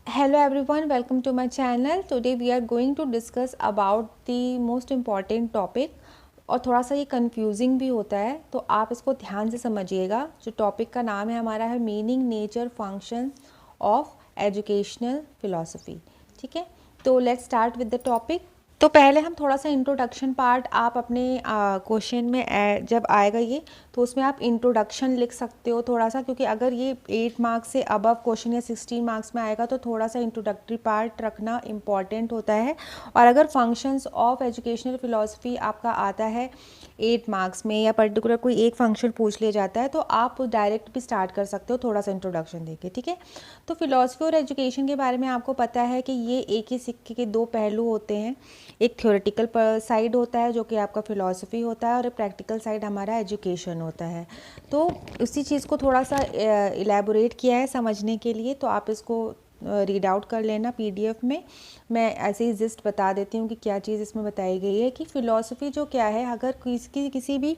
Hello everyone, welcome to my channel. Today we are going to discuss about the most important topic और थोड़ा सा ये confusing भी होता है, तो आप इसको ध्यान से समझिएगा। जो टॉपिक का नाम है हमारा है meaning, nature, function of educational philosophy. ठीक है, तो let's start with the topic. तो पहले हम थोड़ा सा इंट्रोडक्शन पार्ट आप अपने क्वेश्चन में जब आएगा ये, तो उसमें आप इंट्रोडक्शन लिख सकते हो थोड़ा सा, क्योंकि अगर ये 8 मार्क्स से अबव क्वेश्चन या 16 मार्क्स में आएगा तो थोड़ा सा इंट्रोडक्टरी पार्ट रखना इम्पॉर्टेंट होता है। और अगर फंक्शंस ऑफ एजुकेशनल फिलॉसफी आपका आता है 8 मार्क्स में या पर्टिकुलर कोई एक फंक्शन पूछ लिया जाता है, तो आप डायरेक्ट भी स्टार्ट कर सकते हो थोड़ा सा इंट्रोडक्शन देके। ठीक है, तो फिलॉसफी और एजुकेशन के बारे में आपको पता है कि ये एक ही सिक्के के दो पहलू होते हैं। एक थ्योरेटिकल साइड होता है जो कि आपका फिलॉसफी होता है, और प्रैक्टिकल साइड हमारा एजुकेशन होता है। तो उसी चीज़ को थोड़ा सा इलेबोरेट किया है समझने के लिए, तो आप इसको रीड आउट कर लेना पीडीएफ में। मैं ऐसे ही जस्ट बता देती हूँ कि क्या चीज़ इसमें बताई गई है कि फ़िलॉसफी जो क्या है। अगर किसी भी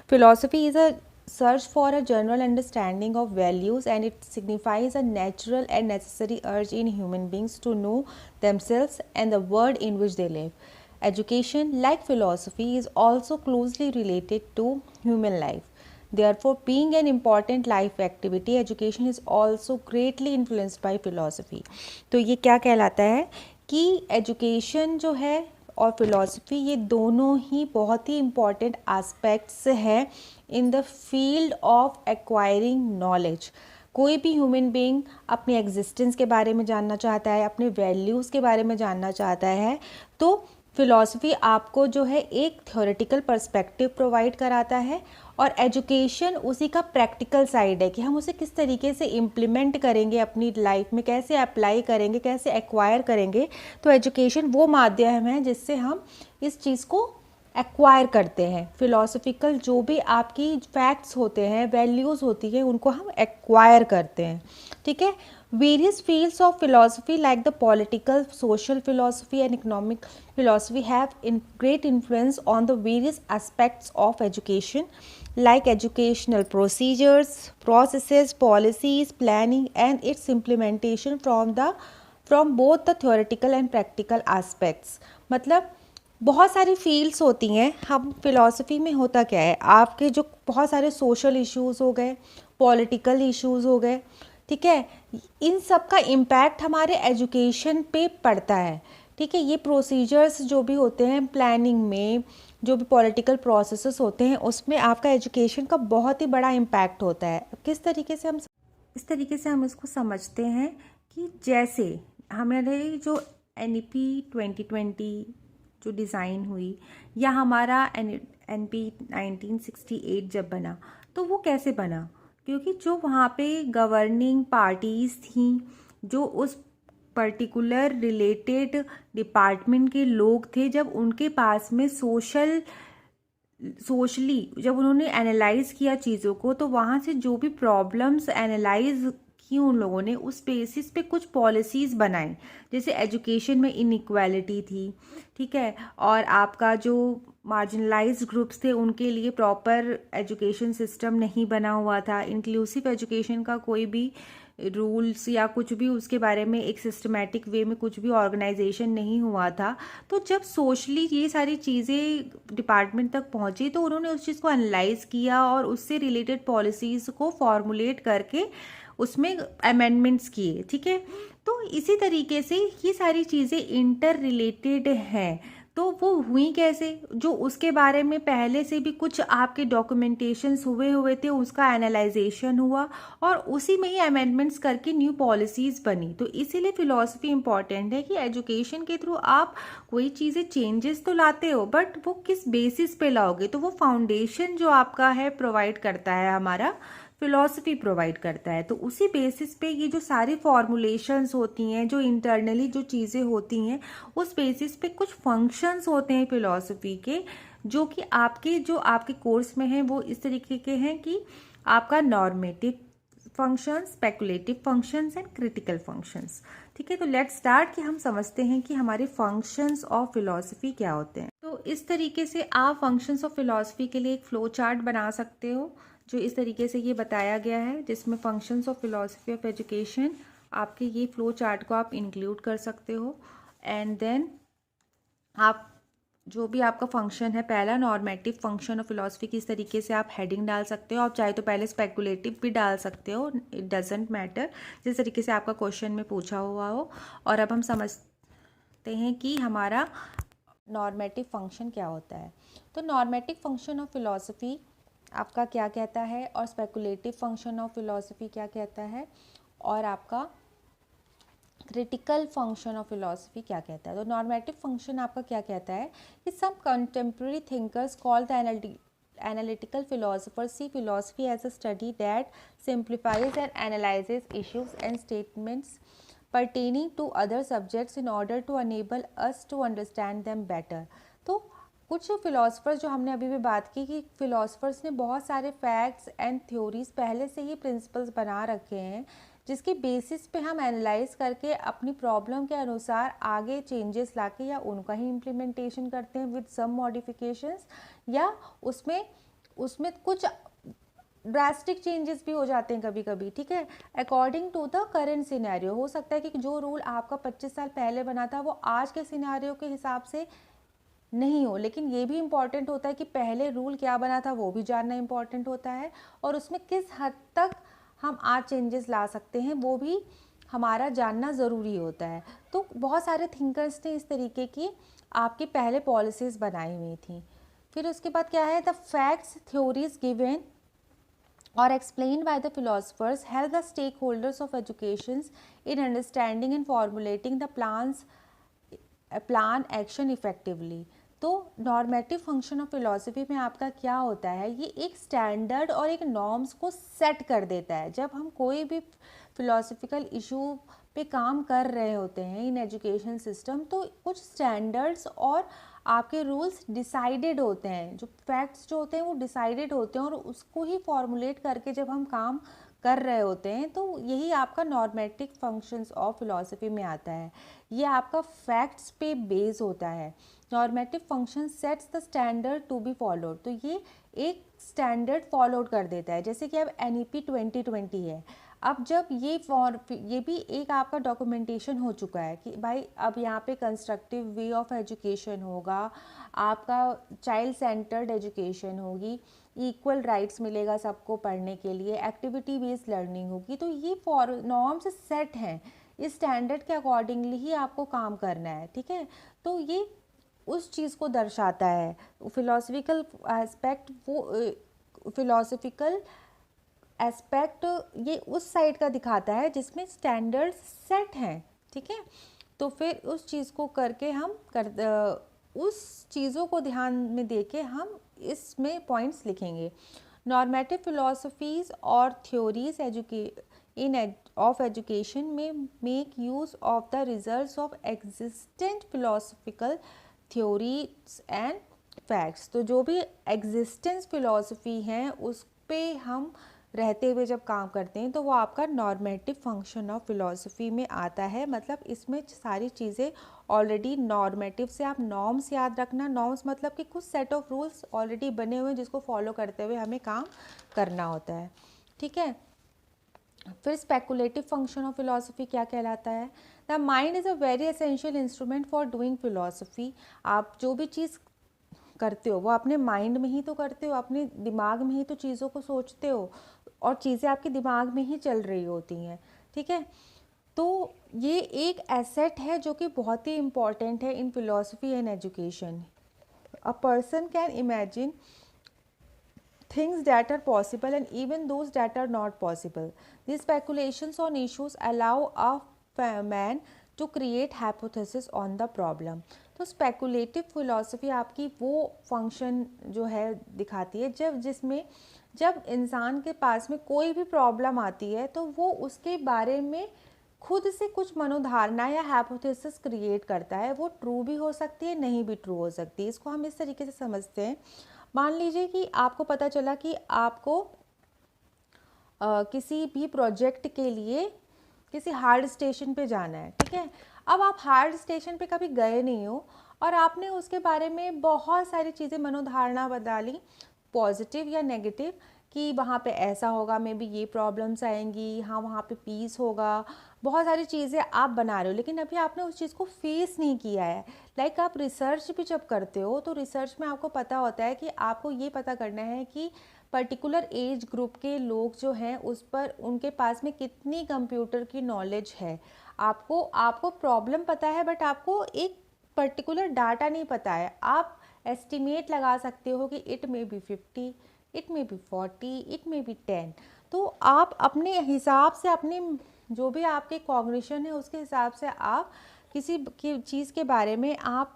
philosophy is a search for a general understanding of values, and it signifies a natural and necessary urge in human beings to know themselves and the world in which they live. Education, like philosophy, is also closely related to human life. Therefore, being an important life activity, education is also greatly influenced by philosophy. तो ये क्या कहलाता है कि education जो है और philosophy, ये दोनों ही बहुत ही इम्पॉर्टेंट एस्पेक्ट्स है in the field of acquiring knowledge. कोई भी ह्यूमन बीइंग अपने एग्जिस्टेंस के बारे में जानना चाहता है, अपने वैल्यूज़ के बारे में जानना चाहता है, तो फिलॉसफी आपको जो है एक थ्योरेटिकल पर्सपेक्टिव प्रोवाइड कराता है, और एजुकेशन उसी का प्रैक्टिकल साइड है कि हम उसे किस तरीके से इम्प्लीमेंट करेंगे अपनी लाइफ में, कैसे अप्लाई करेंगे, कैसे एक्वायर करेंगे। तो एजुकेशन वो माध्यम है जिससे हम इस चीज़ को एक्वायर करते हैं। फिलॉसफिकल जो भी आपकी फैक्ट्स होते हैं, वैल्यूज़ होती है, उनको हम एक्वायर करते हैं। ठीक है, various fields of philosophy like the political, social philosophy and economic philosophy have great influence on the various aspects of education, like educational procedures, processes, policies, planning and its implementation from both the theoretical and practical aspects. मतलब बहुत सारी fields होती हैं। हम philosophy में होता क्या है, आपके जो बहुत सारे सोशल इश्यूज़ हो गए, पॉलिटिकल इश्यूज़ हो गए, ठीक है, इन सब का इम्पैक्ट हमारे एजुकेशन पे पड़ता है। ठीक है, ये प्रोसीजर्स जो भी होते हैं प्लानिंग में, जो भी पॉलिटिकल प्रोसेसेस होते हैं, उसमें आपका एजुकेशन का बहुत ही बड़ा इम्पैक्ट होता है। किस तरीके से हम इस तरीके से हम इसको समझते हैं कि जैसे हमारे जो NEP 2020 जो डिज़ाइन हुई, या हमारा NP 1968 जब बना, तो वो कैसे बना, क्योंकि जो वहाँ पे गवर्निंग पार्टीज़ थी, जो उस पर्टिकुलर रिलेटेड डिपार्टमेंट के लोग थे, जब उनके पास में सोशली जब उन्होंने एनालाइज किया चीज़ों को, तो वहाँ से जो भी प्रॉब्लम्स एनालाइज की उन लोगों ने, उस बेसिस पे कुछ पॉलिसीज़ बनाई। जैसे एजुकेशन में इनइक्वालिटी थी, ठीक है, और आपका जो मार्जिनलाइज्ड ग्रुप्स थे उनके लिए प्रॉपर एजुकेशन सिस्टम नहीं बना हुआ था, इंक्लूसिव एजुकेशन का कोई भी रूल्स या कुछ भी उसके बारे में एक सिस्टमेटिक वे में कुछ भी ऑर्गेनाइजेशन नहीं हुआ था। तो जब सोशली ये सारी चीज़ें डिपार्टमेंट तक पहुंची, तो उन्होंने उस चीज़ को एनालाइज किया और उससे रिलेटेड पॉलिसीज़ को फॉर्मुलेट करके उसमें अमेंडमेंट्स किए। ठीक है, तो इसी तरीके से ये सारी चीज़ें इंटर रिलेटेड हैं। तो वो हुई कैसे, जो उसके बारे में पहले से भी कुछ आपके डॉक्यूमेंटेशंस हुए थे, उसका एनालाइजेशन हुआ और उसी में ही अमेंडमेंट्स करके न्यू पॉलिसीज़ बनी। तो इसीलिए फिलॉसफी इंपॉर्टेंट है कि एजुकेशन के थ्रू आप कोई चीज़ें चेंजेस तो लाते हो, बट वो किस बेसिस पे लाओगे, तो वो फाउंडेशन जो आपका है प्रोवाइड करता है, हमारा फिलॉसफी प्रोवाइड करता है। तो उसी बेसिस पे ये जो सारी फॉर्मुलेशंस होती हैं, जो इंटरनली जो चीज़ें होती हैं, उस बेसिस पे कुछ फंक्शंस होते हैं फिलॉसफी के, जो कि आपके कोर्स में हैं, वो इस तरीके के हैं कि आपका normative functions, speculative functions and critical functions. ठीक है, तो लेट्स स्टार्ट कि हम समझते हैं कि हमारे फंक्शंस ऑफ फिलॉसफी क्या होते हैं। तो इस तरीके से आप फंक्शंस ऑफ फिलॉसफी के लिए एक फ्लो चार्ट बना सकते हो, जो इस तरीके से ये बताया गया है, जिसमें functions of philosophy of education आपके ये फ्लो चार्ट को आप इंक्लूड कर सकते हो। एंड देन आप जो भी आपका फंक्शन है, पहला नॉर्मेटिव फंक्शन ऑफ फिलॉसफी, किस तरीके से आप हेडिंग डाल सकते हो। आप चाहे तो पहले स्पेकुलेटिव भी डाल सकते हो, इट डजेंट मैटर, जिस तरीके से आपका क्वेश्चन में पूछा हुआ हो। और अब हम समझते हैं कि हमारा नॉर्मेटिव फंक्शन क्या होता है। तो नॉर्मेटिव फंक्शन ऑफ फिलॉसफी आपका क्या कहता है, और स्पेकुलेटिव फंक्शन ऑफ फिलॉसफी क्या कहता है, और आपका क्रिटिकल फंक्शन ऑफ फिलॉसफी क्या कहता है। तो नॉर्मेटिव फंक्शन आपका क्या कहता है कि some contemporary thinkers call the analytical philosophers see philosophy as a study that simplifies and analyzes issues and statements pertaining to other subjects in order to enable us to understand them better। तो कुछ philosophers जो हमने अभी भी बात की कि philosophers ने बहुत सारे फैक्ट्स एंड थ्योरीज पहले से ही प्रिंसिपल्स बना रखे हैं, जिसके बेसिस पे हम एनालाइज करके अपनी प्रॉब्लम के अनुसार आगे चेंजेस लाके या उनका ही इम्प्लीमेंटेशन करते हैं विद सम मॉडिफिकेशंस, या उसमें कुछ ड्रास्टिक चेंजेस भी हो जाते हैं कभी कभी, ठीक है, according to the current scenario. हो सकता है कि जो रूल आपका 25 साल पहले बना था वो आज के सिनेरियो के हिसाब से नहीं हो, लेकिन ये भी इम्पॉर्टेंट होता है कि पहले रूल क्या बना था वो भी जानना इम्पॉर्टेंट होता है, और उसमें किस हद तक हम आज चेंजेस ला सकते हैं वो भी हमारा जानना ज़रूरी होता है। तो बहुत सारे थिंकर्स ने इस तरीके की आपकी पहले पॉलिसीज़ बनाई हुई थी। फिर उसके बाद क्या है, the facts theories given or explained by the philosophers help the stakeholders of education in understanding and formulating the plan action effectively। तो नॉर्मेटिव फंक्शन ऑफ फिलॉसफी में आपका क्या होता है, ये एक स्टैंडर्ड और एक नॉर्म्स को सेट कर देता है। जब हम कोई भी फिलोसफिकल इशू पे काम कर रहे होते हैं इन एजुकेशन सिस्टम, तो कुछ स्टैंडर्ड्स और आपके रूल्स डिसाइडेड होते हैं, जो फैक्ट्स जो होते हैं वो डिसाइडेड होते हैं, और उसको ही फॉर्मुलेट करके जब हम काम कर रहे होते हैं तो यही आपका नॉर्मेटिव फंक्शंस ऑफ फिलॉसफी में आता है। ये आपका फैक्ट्स पे बेस होता है। Normative function sets the standard to be followed. तो ये एक स्टैंडर्ड फॉलोड कर देता है। जैसे कि अब NEP 2020 है, अब जब ये भी एक आपका डॉक्यूमेंटेशन हो चुका है कि भाई अब यहाँ पे कंस्ट्रक्टिव वे ऑफ एजुकेशन होगा, आपका चाइल्ड सेंटर्ड एजुकेशन होगी, इक्वल राइट्स मिलेगा सबको पढ़ने के लिए, एक्टिविटी बेस्ड लर्निंग होगी। तो ये नॉर्म्स सेट हैं, इस स्टैंडर्ड के अकॉर्डिंगली ही आपको काम करना है, ठीक है। तो ये उस चीज़ को दर्शाता है। फिलॉसफिकल एस्पेक्ट, वो फिलॉसफिकल एस्पेक्ट ये उस साइड का दिखाता है जिसमें स्टैंडर्ड्स सेट हैं, ठीक है। तो फिर उस चीज़ को करके हम उस चीज़ों को ध्यान में देके हम इसमें पॉइंट्स लिखेंगे। नॉर्मेटिव फिलोसफीज और थ्योरीज ऑफ एजुकेशन में make use of the results of existent philosophical theories and facts. तो जो भी एग्जिस्टेंस फिलोसफी हैं उस पे हम रहते हुए जब काम करते हैं तो वो आपका नॉर्मेटिव फंक्शन ऑफ फिलॉसफी में आता है। मतलब इसमें सारी चीज़ें ऑलरेडी नॉर्मेटिव से आप नॉर्म्स याद रखना, नॉर्म्स मतलब कि कुछ सेट ऑफ रूल्स ऑलरेडी बने हुए हैं जिसको फॉलो करते हुए हमें काम करना होता है, ठीक है। फिर स्पेकुलेटिव फंक्शन ऑफ फिलॉसफी क्या कहलाता है, the mind is a very essential instrument for doing philosophy. आप जो भी चीज़ करते हो वो अपने माइंड में ही तो करते हो, अपने दिमाग में ही तो चीज़ों को सोचते हो और चीज़ें आपके दिमाग में ही चल रही होती हैं, ठीक है। तो ये एक एसेट है जो कि बहुत ही इम्पॉर्टेंट है in philosophy and education. A person can imagine things that are possible and even those that are not possible. These speculations on issues allow a man to create hypothesis on the problem। तो speculative philosophy आपकी वो function जो है दिखाती है जब इंसान के पास में कोई भी प्रॉब्लम आती है तो वो उसके बारे में खुद से कुछ मनोधारणा या हाइपोथेसिस क्रिएट करता है। वो ट्रू भी हो सकती है, नहीं भी ट्रू हो सकती है। इसको हम इस तरीके से समझते हैं, मान लीजिए कि आपको पता चला कि आपको किसी भी प्रोजेक्ट के लिए किसी हार्ड स्टेशन पे जाना है, ठीक है। अब आप हार्ड स्टेशन पे कभी गए नहीं हो और आपने उसके बारे में बहुत सारी चीज़ें मनोधारणा बता ली, पॉजिटिव या नेगेटिव, कि वहाँ पे ऐसा होगा, मे बी ये प्रॉब्लम्स आएंगी, हाँ वहाँ पे पीस होगा, बहुत सारी चीज़ें आप बना रहे हो लेकिन अभी आपने उस चीज़ को फेस नहीं किया है। लाइक आप रिसर्च भी जब करते हो तो रिसर्च में आपको पता होता है कि आपको ये पता करना है कि पर्टिकुलर एज ग्रुप के लोग जो हैं उस पर उनके पास में कितनी कंप्यूटर की नॉलेज है। आपको आपको प्रॉब्लम पता है बट आपको एक पर्टिकुलर डाटा नहीं पता है। आप एस्टिमेट लगा सकते हो कि it may be 50, it may be 40, it may be 10। तो आप अपने हिसाब से अपने जो भी आपके कॉग्निशन है उसके हिसाब से आप किसी की चीज़ के बारे में आप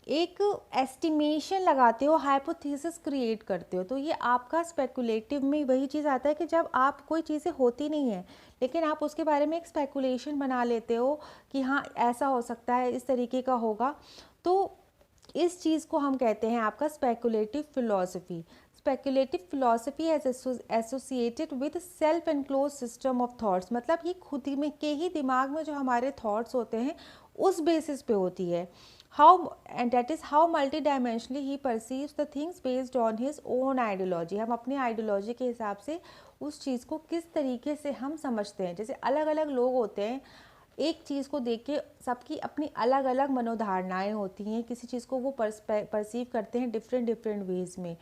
एक एस्टिमेशन लगाते हो, हाइपोथेसिस क्रिएट करते हो। तो ये आपका स्पेकुलेटिव में वही चीज़ आता है कि जब आप कोई चीज़ें होती नहीं है लेकिन आप उसके बारे में एक स्पेकुलेशन बना लेते हो कि हाँ ऐसा हो सकता है, इस तरीके का होगा। तो इस चीज़ को हम कहते हैं आपका speculative philosophy. Speculative philosophy as associated with self enclose system of thoughts, मतलब ये खुद में के ही दिमाग में जो हमारे थॉट्स होते हैं उस बेसिस पे होती है। How and that is how multi dimensionally he perceives the things based on his own ideology. हम अपनी आइडियोलॉजी के हिसाब से उस चीज़ को किस तरीके से हम समझते हैं। जैसे अलग अलग लोग होते हैं, एक चीज़ को देख के सबकी अपनी अलग अलग मनोधारणाएं होती हैं, किसी चीज़ को वो परसीव करते हैं डिफरेंट डिफरेंट वेज में।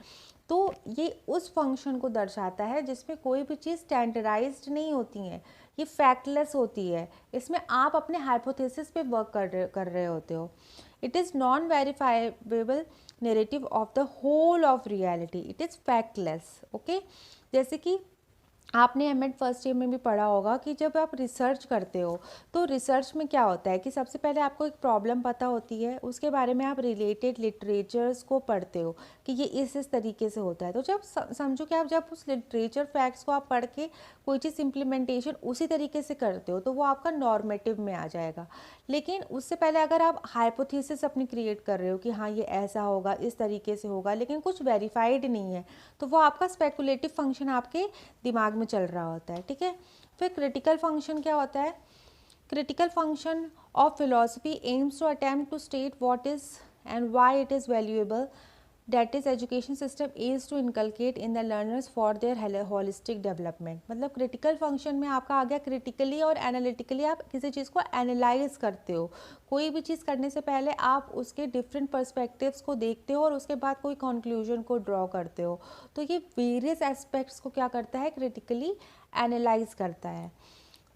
तो ये उस फंक्शन को दर्शाता है जिसमें कोई भी चीज़ स्टैंडर्डाइज्ड नहीं होती है, ये फैक्टलेस होती है। इसमें आप अपने हाइपोथेसिस पे वर्क कर रहे होते हो। It is non verifiable narrative of the whole of reality, it is factless. Okay, जैसे कि आपने एमएड फर्स्ट ईयर में भी पढ़ा होगा कि जब आप रिसर्च करते हो तो रिसर्च में क्या होता है कि सबसे पहले आपको एक प्रॉब्लम पता होती है, उसके बारे में आप रिलेटेड लिटरेचर्स को पढ़ते हो कि ये इस तरीके से होता है। तो जब समझो कि आप जब उस लिटरेचर फैक्ट्स को आप पढ़ के कोई चीज़ इम्प्लीमेंटेशन उसी तरीके से करते हो तो वो आपका नॉर्मेटिव में आ जाएगा। लेकिन उससे पहले अगर आप हाइपोथेसिस अपनी क्रिएट कर रहे हो कि हाँ ये ऐसा होगा, इस तरीके से होगा, लेकिन कुछ वेरीफाइड नहीं है, तो वो आपका स्पेकुलेटिव फंक्शन आपके दिमाग में चल रहा होता है। ठीक है, फिर क्रिटिकल फंक्शन क्या होता है? Critical function of philosophy aims to attempt to state what is and why it is valuable that is education system is to inculcate in the learners for their holistic development. मतलब critical function में आपका आ गया critically और analytically आप किसी चीज़ को analyse करते हो। कोई भी चीज़ करने से पहले आप उसके डिफरेंट पर्सपेक्टिव्स को देखते हो और उसके बाद कोई कंक्लूजन को ड्रॉ करते हो। तो ये वेरियस एस्पेक्ट्स को क्या करता है? क्रिटिकली एनालाइज करता है।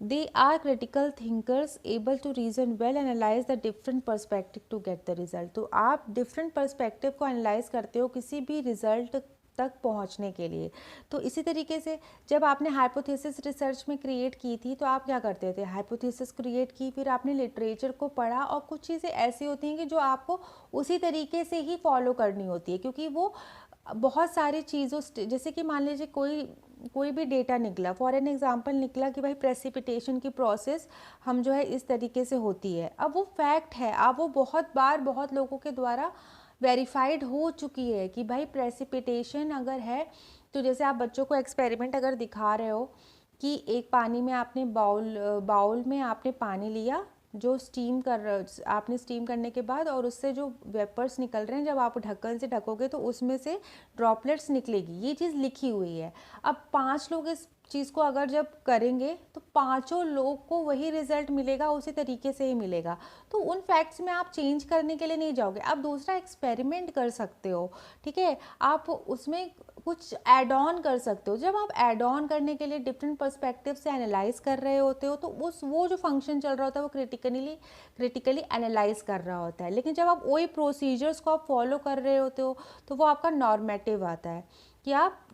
They are critical thinkers able to reason well, analyze the different perspective to get the result। तो आप different perspective को analyze करते हो किसी भी result तक पहुंचने के लिए। तो इसी तरीके से जब आपने हाइपोथेसिस रिसर्च में क्रिएट की थी तो आप क्या करते थे? हाइपोथेसिस क्रिएट की, फिर आपने लिटरेचर को पढ़ा और कुछ चीज़ें ऐसी होती हैं कि जो आपको उसी तरीके से ही फॉलो करनी होती है क्योंकि वो बहुत सारी चीज़ों, जैसे कि मान लीजिए कोई भी डेटा निकला, फॉर एन एग्जांपल निकला कि भाई प्रेसिपिटेशन की प्रोसेस हम जो है इस तरीके से होती है। अब वो फैक्ट है, अब वो बहुत बार बहुत लोगों के द्वारा वेरीफाइड हो चुकी है कि भाई प्रेसिपिटेशन अगर है तो जैसे आप बच्चों को एक्सपेरिमेंट अगर दिखा रहे हो कि एक पानी में आपने बाउल में आपने पानी लिया जो स्टीम आपने स्टीम करने के बाद और उससे जो वेपर्स निकल रहे हैं, जब आप ढक्कन से ढकोगे तो उसमें से ड्रॉपलेट्स निकलेगी, ये चीज़ लिखी हुई है। अब 5 लोग इस चीज़ को अगर जब करेंगे तो पांचों लोग को वही रिजल्ट मिलेगा, उसी तरीके से ही मिलेगा। तो उन फैक्ट्स में आप चेंज करने के लिए नहीं जाओगे, आप दूसरा एक्सपेरिमेंट कर सकते हो। ठीक है, आप उसमें कुछ ऐड ऑन कर सकते हो। जब आप ऐड ऑन करने के लिए डिफरेंट पर्सपेक्टिव से एनालाइज कर रहे होते हो तो वो जो फंक्शन चल रहा होता है वो क्रिटिकली एनालाइज कर रहा होता है। लेकिन जब आप वही प्रोसीजर्स को आप फॉलो कर रहे होते हो तो वो आपका नॉर्मेटिव आता है कि आप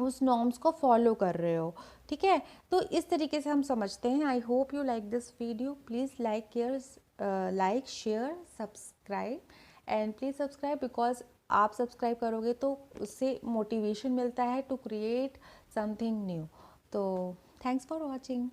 उस नॉर्म्स को फॉलो कर रहे हो। ठीक है, तो इस तरीके से हम समझते हैं। I hope you like this video. Please like share subscribe and please subscribe because आप सब्सक्राइब करोगे तो उससे मोटिवेशन मिलता है टू क्रिएट समथिंग न्यू। तो थैंक्स फॉर वॉचिंग।